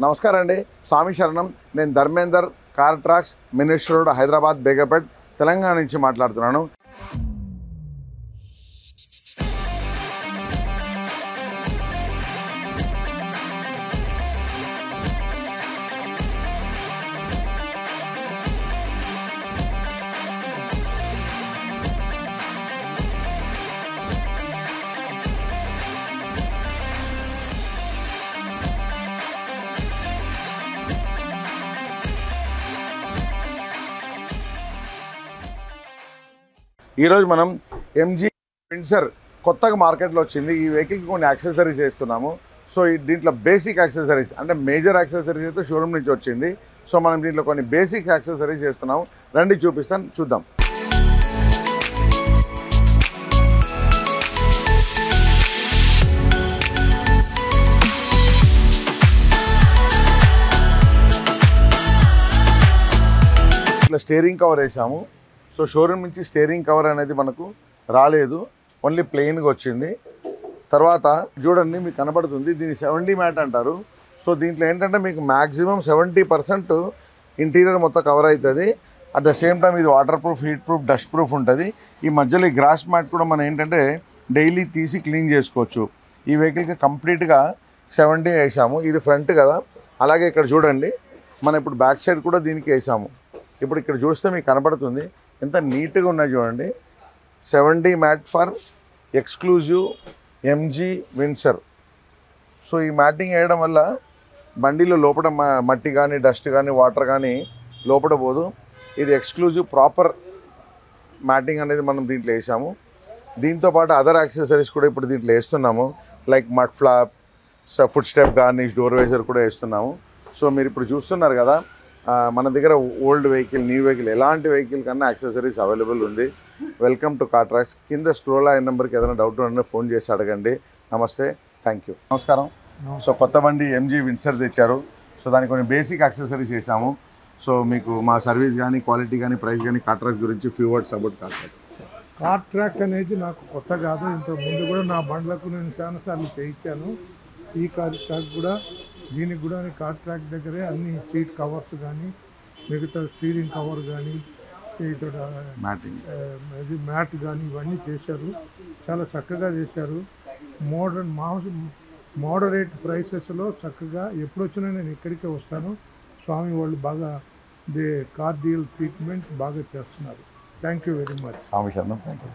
నమస్కారం అండి, స్వామి శరణం. నేను Dharmender, car tracks, minister road, Hyderabad, Begumpet, Telangana నుంచి మాట్లాడుతున్నాను. ఈరోజు మనం ఎంజీ విన్సర్ కొత్తగా మార్కెట్లో వచ్చింది. ఈ వెహికల్కి కొన్ని యాక్సెసరీస్ చేస్తున్నాము. సో దీంట్లో బేసిక్ యాక్సెసరీస్ అంటే మేజర్ యాక్సెసరీస్ అయితే షోరూమ్ నుంచి వచ్చింది. సో మనం దీంట్లో కొన్ని బేసిక్ యాక్సెసరీస్ చేస్తున్నాము. రండి చూపిస్తాను, చూద్దాం. ఇట్లా స్టీరింగ్ కవర్ వేసాము. సో షోరూమ్ నుంచి స్టీరింగ్ కవర్ అనేది మనకు రాలేదు, ఓన్లీ ప్లెయిన్గా వచ్చింది. తర్వాత చూడండి, మీకు కనబడుతుంది, దీన్ని 70 మ్యాట్ అంటారు. సో దీంట్లో ఏంటంటే మీకు మ్యాక్సిమం 70% ఇంటీరియర్ మొత్తం కవర్ అవుతుంది. అట్ ద సేమ్ టైం ఇది water proof, heat proof, dust proof ఉంటుంది. ఈ మధ్యలో ఈ గ్రాస్ మ్యాట్ కూడా మనం ఏంటంటే డైలీ తీసి క్లీన్ చేసుకోవచ్చు. ఈ వెహికల్కి కంప్లీట్గా 70 వేసాము. ఇది ఫ్రంట్ కదా, అలాగే ఇక్కడ చూడండి, మనం ఇప్పుడు బ్యాక్ సైడ్ కూడా దీనికి వేసాము. ఇప్పుడు ఇక్కడ చూస్తే మీకు కనబడుతుంది ఎంత నీట్గా ఉన్నాయి చూడండి. 70 made for exclusive MG Windsor. So ఈ మ్యాటింగ్ వేయడం వల్ల బండిలో లోపల మట్టి కానీ, డస్ట్ కానీ, వాటర్ కానీ లోపల పోదు. ఇది ఎక్స్క్లూజివ్ ప్రాపర్ మ్యాటింగ్ అనేది మనం దీంట్లో వేసాము. దీంతోపాటు అదర్ యాక్సెసరీస్ కూడా ఇప్పుడు దీంట్లో వేస్తున్నాము. Like mud flap, foot step garnish, door visor కూడా వేస్తున్నాము. సో మీరు ఇప్పుడు చూస్తున్నారు కదా, మన దగ్గర ఓల్డ్ వెహికల్, న్యూ వెహికల్, ఎలాంటి వెహికల్ కన్నా యాక్సెసరీస్ అవైలబుల్ ఉంది. Welcome to Car Tracks. కింద స్క్రోల్ అయిన నెంబర్కి ఏదైనా డౌట్ ఉంటే ఫోన్ చేసి అడగండి. నమస్తే, థ్యాంక్ యూ. నమస్కారం. సో కొత్త బండి ఎంజీ విన్సర్ తెచ్చారు. సో దానికి కొన్ని బేసిక్ యాక్సెసరీస్ చేసాము. సో మీకు మా సర్వీస్ కానీ, క్వాలిటీ కానీ, ప్రైస్ కానీ, కార్ ట్రాక్స్ గురించి few words about car tracks. Car track అనేది నాకు కొత్త కాదు, ఇంతకు ముందు కూడా నా బండ్లకు నేను చాలాసార్లు చేయించాను. ఈ కార్ ట్రాక్ కూడా, దీనికి కూడా కార్ ట్రాక్ దగ్గరే అన్ని సీట్ కవర్స్ కానీ, మిగతా స్టీరింగ్ కవర్ కానీ, ఇది మ్యాట్ కానీ ఇవన్నీ చేశారు. చాలా చక్కగా చేశారు. మోడరేట్ ప్రైసెస్లో చక్కగా ఎప్పుడు వచ్చినా నేను ఇక్కడికే వస్తాను. స్వామి వాళ్ళు బాగా కార్ డీల్ ట్రీట్మెంట్ బాగా చేస్తున్నారు. Thank you very much. స్వామి శరణం. Thank you.